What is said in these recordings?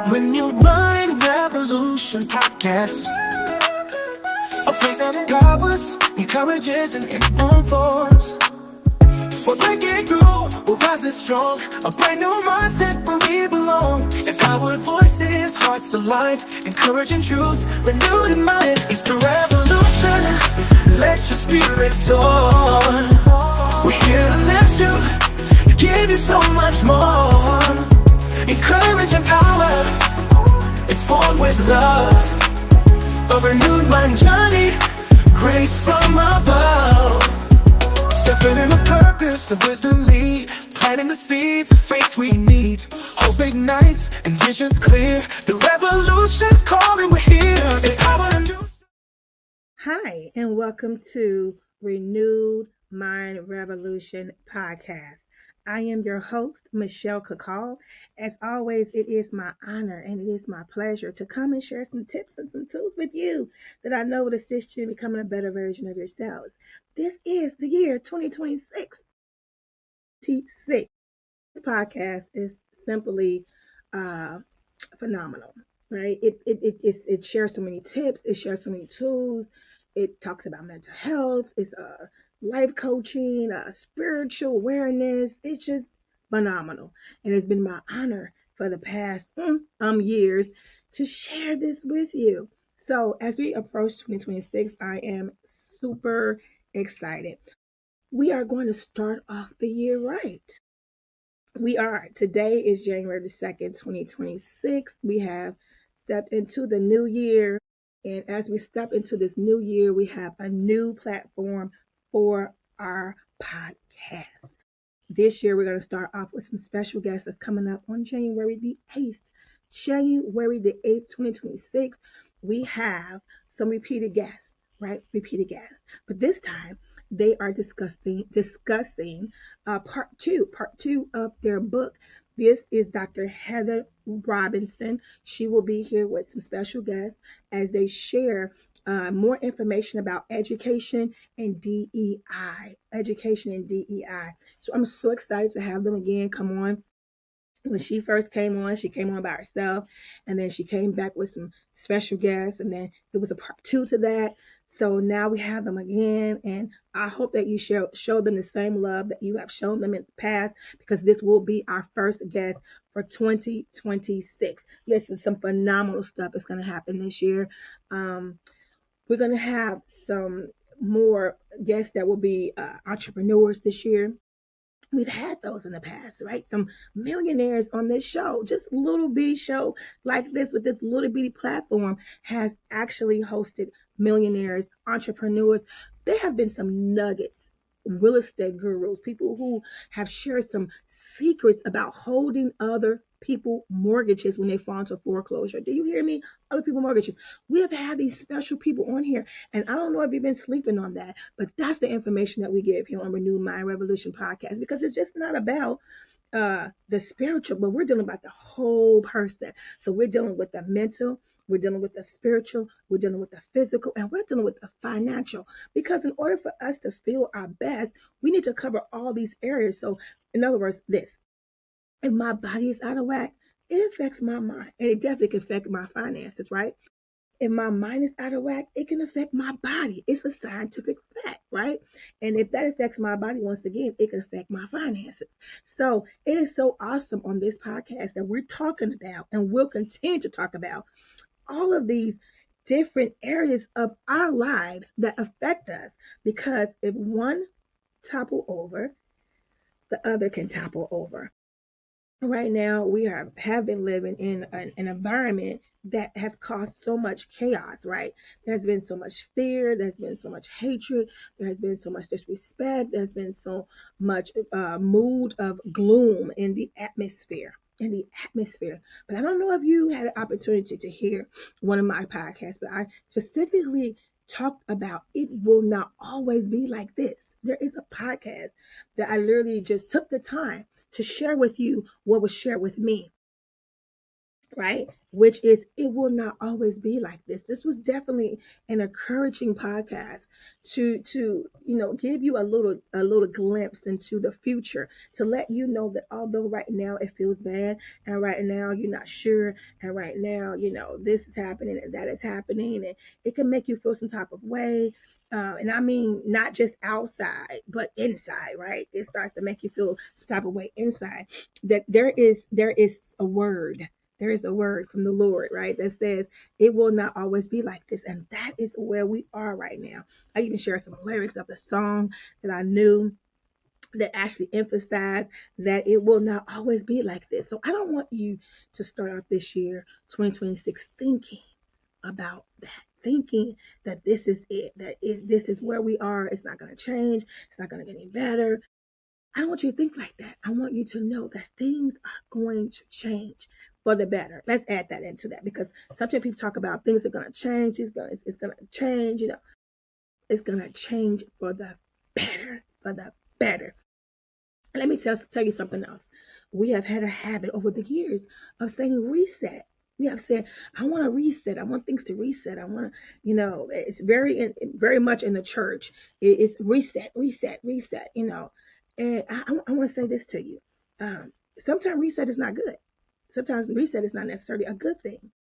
Renewed Mind Revolution Podcast. A place that empowers, encourages, and informs. We're breaking through, we're rising strong. A brand new mindset where we belong. Empowered voices, hearts aligned. Encouraging truth, renewed in mind. It's the revolution. Let your spirit soar. We're here to lift you, give you so much more. Encourage and power, informed with love. A renewed mind journey, grace from above. Stepping in the purpose of wisdom lead, planting the seeds of faith we need. Hope ignites and visions clear. The revolution's calling, we're here. Empowered and new. Hi, and welcome to Renewed Mind Revolution Podcast. I am your host, Michelle Cacall. As always, it is my honor and it is my pleasure to come and share some tips and some tools with you that I know will assist you in becoming a better version of yourselves. This is the year 2026. This podcast is simply phenomenal, right? It shares so many tips, it shares so many tools, it talks about mental health, it's life coaching, spiritual awareness. It's just phenomenal, and it's been my honor for the past years to share this with you. So as we approach 2026, I am super excited. We are going to start off the year right. Today is January the 2nd, 2026. We have stepped into the new year. And as we step into this new year, we have a new platform for our podcast. This year, we're going to start off with some special guests that's coming up on January the 8th. January the 8th, 2026, we have some repeated guests, right? Repeated guests. But this time, they are discussing part two of their book. This is Dr. Heather Robinson. She will be here with some special guests as they share more information about education and DEI. Education and DEI. So I'm so excited to have them again come on. When she first came on, she came on by herself, and then she came back with some special guests, and then there was a part two to that. So now we have them again, and I hope that you show them the same love that you have shown them in the past, because this will be our first guest for 2026. Listen, some phenomenal stuff is going to happen this year. We're going to have some more guests that will be entrepreneurs this year. We've had those in the past, right? Some millionaires on this show, just a little bitty show like this with this little bitty platform has actually hosted millionaires, entrepreneurs. There have been some nuggets, real estate gurus, people who have shared some secrets about holding other people mortgages when they fall into foreclosure. Do you hear me? Other people mortgages. We have had these special people on here, and I don't know if you've been sleeping on that, but that's the information that we give here on Renewed Mind Revolution Podcast, because it's just not about the spiritual, but we're dealing about the whole person. So we're dealing with the mental, we're dealing with the spiritual, we're dealing with the physical, and we're dealing with the financial. Because in order for us to feel our best, we need to cover all these areas. So in other words, if my body is out of whack, it affects my mind, and it definitely can affect my finances, right? If my mind is out of whack, it can affect my body. It's a scientific fact, right? And if that affects my body, once again, it can affect my finances. So it is so awesome on this podcast that we're talking about, and we'll continue to talk about all of these different areas of our lives that affect us, because if one topple over, the other can topple over. Right now, we have been living in an environment that has caused so much chaos, right? There's been so much fear, there's been so much hatred, there has been so much disrespect, there's been so much mood of gloom in the atmosphere. But I don't know if you had an opportunity to hear one of my podcasts, but I specifically talked about it will not always be like this. There is a podcast that I literally just took the time to share with you what was shared with me. right? Which is, it will not always be like this. This was definitely an encouraging podcast to give you a little glimpse into the future, to let you know that although right now it feels bad, and right now you're not sure, and right now this is happening and that is happening, and it can make you feel some type of way. And I mean, not just outside, but inside, right? It starts to make you feel some type of way inside. That there is a word, there is a word from the Lord, right? That says it will not always be like this. And that is where we are right now. I even shared some lyrics of the song that I knew that actually emphasize that it will not always be like this. So I don't want you to start out this year, 2026, thinking about that. Thinking that this is it, this is where we are. It's not going to change. It's not going to get any better. I don't want you to think like that. I want you to know that things are going to change for the better. Let's add that into that, because sometimes people talk about things are going to change. It's going to change. It's going to change for the better, for the better. Let me tell you something else. We have had a habit over the years of saying reset. We have said, I want to reset. I want things to reset. I want to, it's very much in the church. It's reset, reset, reset, And I want to say this to you. Sometimes reset is not good. Sometimes reset is not necessarily a good thing.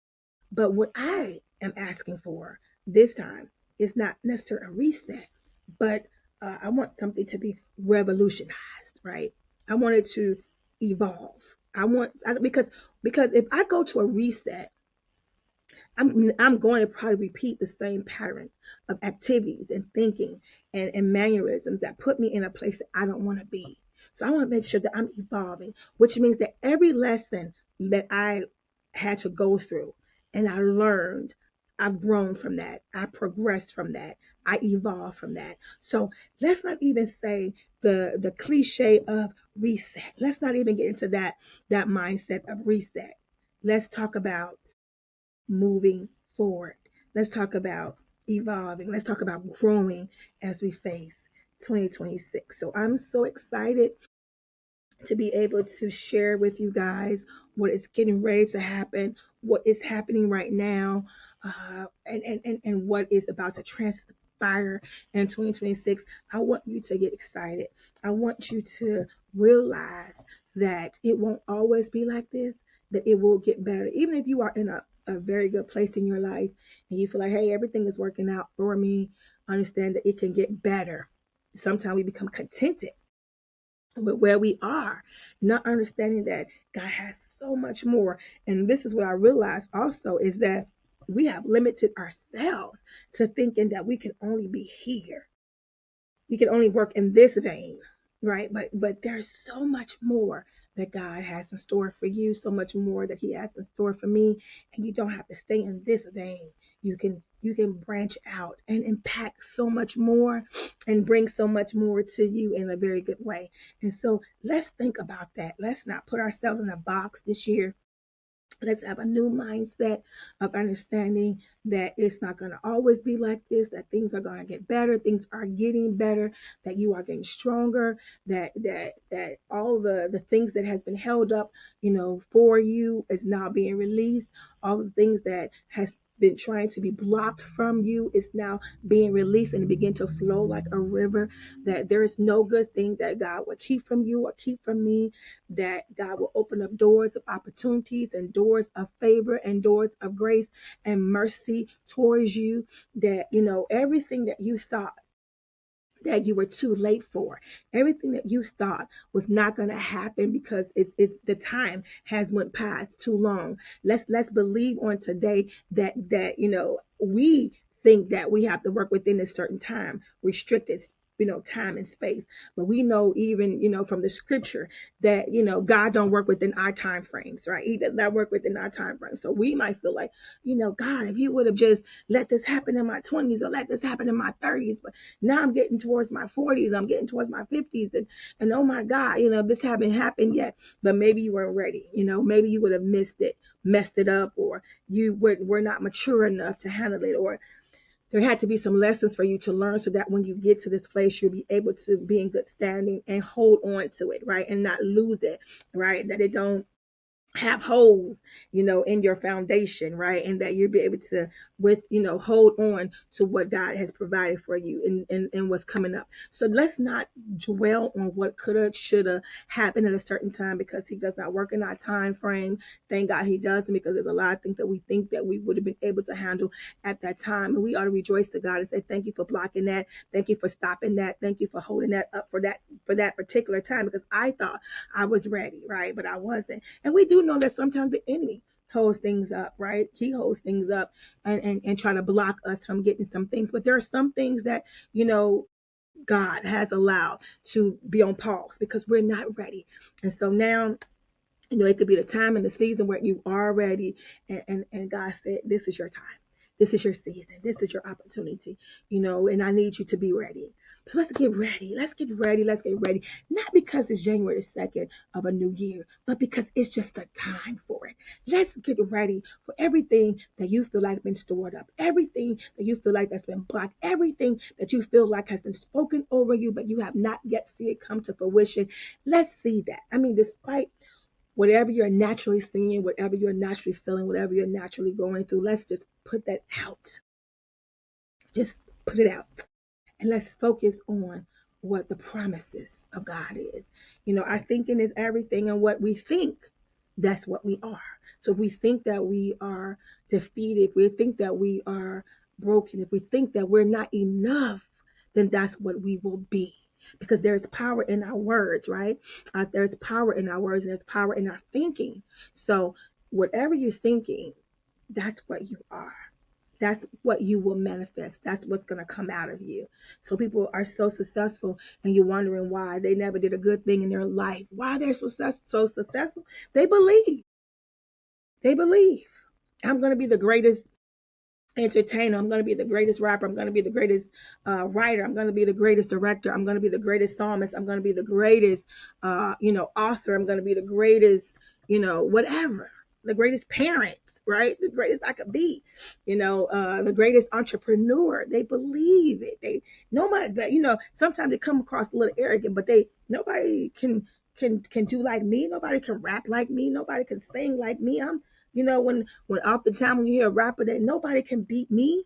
But what I am asking for this time is not necessarily a reset, but I want something to be revolutionized, right? I want it to evolve. Because if I go to a reset, I'm going to probably repeat the same pattern of activities and thinking and mannerisms that put me in a place that I don't want to be. So I want to make sure that I'm evolving, which means that every lesson that I had to go through and I learned, I've grown from that. I progressed from that. I evolved from that. So let's not even say the cliche of reset. Let's not even get into that mindset of reset. Let's talk about moving forward. Let's talk about evolving. Let's talk about growing as we face 2026. So I'm so excited to be able to share with you guys what is getting ready to happen, what is happening right now, and what is about to transpire in 2026. I want you to get excited. I want you to realize that it won't always be like this, that it will get better. Even if you are in a very good place in your life and you feel like, hey, everything is working out for me, understand that it can get better. Sometimes we become contented with where we are, not understanding that God has so much more. And this is what I realized also, is that we have limited ourselves to thinking that we can only be here. You can only work in this vein, right? But there's so much more that God has in store for you, so much more that He has in store for me, and you don't have to stay in this vein. You can branch out and impact so much more and bring so much more to you in a very good way. And so let's think about that. Let's not put ourselves in a box this year. Let's have a new mindset of understanding that it's not going to always be like this, that things are going to get better, things are getting better, that you are getting stronger, that all the things that has been held up, for you is now being released. All the things that has been trying to be blocked from you is now being released and begin to flow like a river. That there is no good thing that God will keep from you or keep from me, that God will open up doors of opportunities and doors of favor and doors of grace and mercy towards you, that everything that you thought that you were too late for, everything that you thought was not going to happen because it's the time has went past too long. Let's believe on today that we think that we have to work within a certain time, restricted time and space. But we know, even from the scripture, that God don't work within our time frames, right? He does not work within our time frames. So we might feel like, God, if you would have just let this happen in my 20s or let this happen in my 30s, but now I'm getting towards my 40s, I'm getting towards my 50s, and oh my God, this haven't happened yet. But maybe you weren't ready. Maybe you would have messed it up, or you were not mature enough to handle it, or there had to be some lessons for you to learn, so that when you get to this place, you'll be able to be in good standing and hold on to it, right? And not lose it, right? That it don't have holes, in your foundation, right? And that you'll be able to, hold on to what God has provided for you and what's coming up. So let's not dwell on what coulda, shoulda happened at a certain time, because He does not work in our time frame. Thank God He doesn't, because there's a lot of things that we think that we would have been able to handle at that time. And we ought to rejoice to God and say, thank you for blocking that. Thank you for stopping that. Thank you for holding that up for that particular time, because I thought I was ready, right? But I wasn't. And we do know that sometimes the enemy holds things up, right? He holds things up and try to block us from getting some things. But there are some things that, God has allowed to be on pause because we're not ready. And so now, it could be the time and the season where you are ready, and God said, this is your time. This is your season. This is your opportunity, and I need you to be ready. So let's get ready. Let's get ready. Let's get ready. Not because it's January 2nd of a new year, but because it's just the time for it. Let's get ready for everything that you feel like has been stored up, everything that you feel like that's been blocked, everything that you feel like has been spoken over you, but you have not yet seen it come to fruition. Let's see that. I mean, despite whatever you're naturally seeing, whatever you're naturally feeling, whatever you're naturally going through, let's just put that out. Just put it out. And let's focus on what the promises of God is. Our thinking is everything, and what we think, that's what we are. So if we think that we are defeated, if we think that we are broken, if we think that we're not enough, then that's what we will be. Because there's power in our words, right? There's power in our words, and there's power in our thinking. So whatever you're thinking, that's what you are. That's what you will manifest. That's what's going to come out of you. So people are so successful, and you're wondering why they never did a good thing in their life. Why they're so successful? They believe. They believe. I'm going to be the greatest entertainer. I'm going to be the greatest rapper. I'm going to be the greatest writer. I'm going to be the greatest director. I'm going to be the greatest psalmist. I'm going to be the greatest, author. I'm going to be the greatest, whatever. The greatest parent, right? The greatest I could be, the greatest entrepreneur. They believe it. Nobody, but sometimes they come across a little arrogant, but nobody can do like me. Nobody can rap like me. Nobody can sing like me. When off the time when you hear a rapper that nobody can beat me,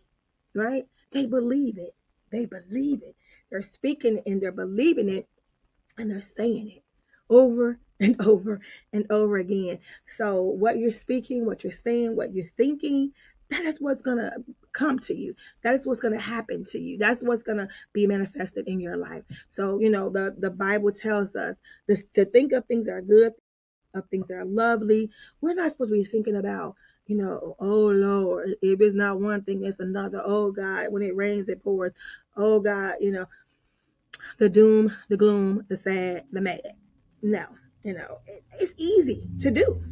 right? They believe it. They believe it. They're speaking and they're believing it, and they're saying it over and over and over again. So what you're speaking, what you're saying, what you're thinking, that is what's going to come to you. That is what's going to happen to you. That's what's going to be manifested in your life. So, the Bible tells us to think of things that are good, of things that are lovely. We're not supposed to be thinking about, oh Lord, if it's not one thing, it's another. Oh God, when it rains, it pours. Oh God, the doom, the gloom, the sad, the mad. No, it's easy to do.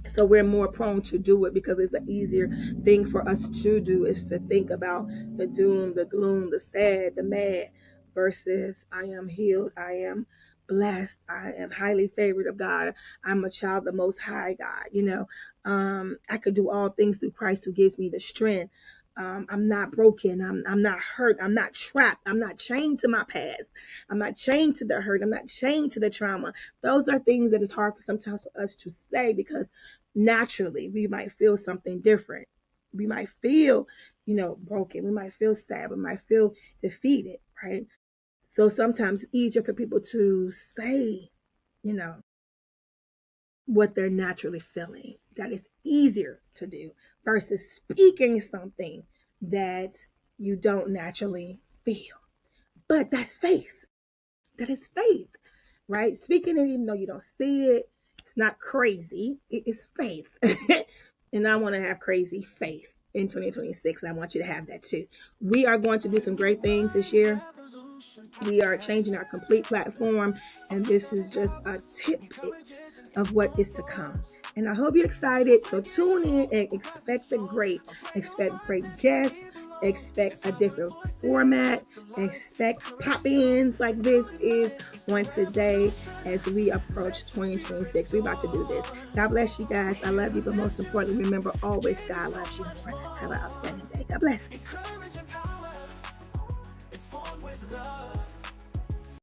So we're more prone to do it because it's an easier thing for us to do, is to think about the doom, the gloom, the sad, the mad, versus I am healed, I am blessed, I am highly favored of God, I'm a child of the Most High God. I could do all things through Christ who gives me the strength. I'm not broken. I'm not hurt. I'm not trapped. I'm not chained to my past. I'm not chained to the hurt. I'm not chained to the trauma. Those are things that is hard for sometimes for us to say, because naturally we might feel something different. We might feel, broken. We might feel sad. We might feel defeated, right? So sometimes it's easier for people to say, you know, what they're naturally feeling. That is easier to do versus speaking something that you don't naturally feel. But that's faith. That is faith, right? Speaking it even though you don't see it, it's not crazy. It is faith. And I want to have crazy faith in 2026. And I want you to have that too. We are going to do some great things this year. We are changing our complete platform, and this is just a tidbit of what is to come. And I hope you're excited. So tune in and expect great guests, expect a different format, expect pop-ins like this is on today as we approach 2026. We're about to do this. God bless you guys. I love you, but most importantly, remember always God loves you more. Have an outstanding day. God bless.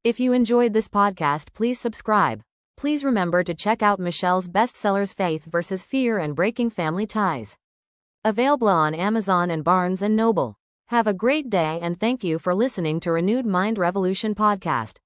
If you enjoyed this podcast, please subscribe. please remember to check out Michelle's bestsellers Faith vs. Fear and Breaking Family Ties. Available on Amazon and Barnes & Noble. Have a great day and thank you for listening to Renewed Mind Revolution podcast.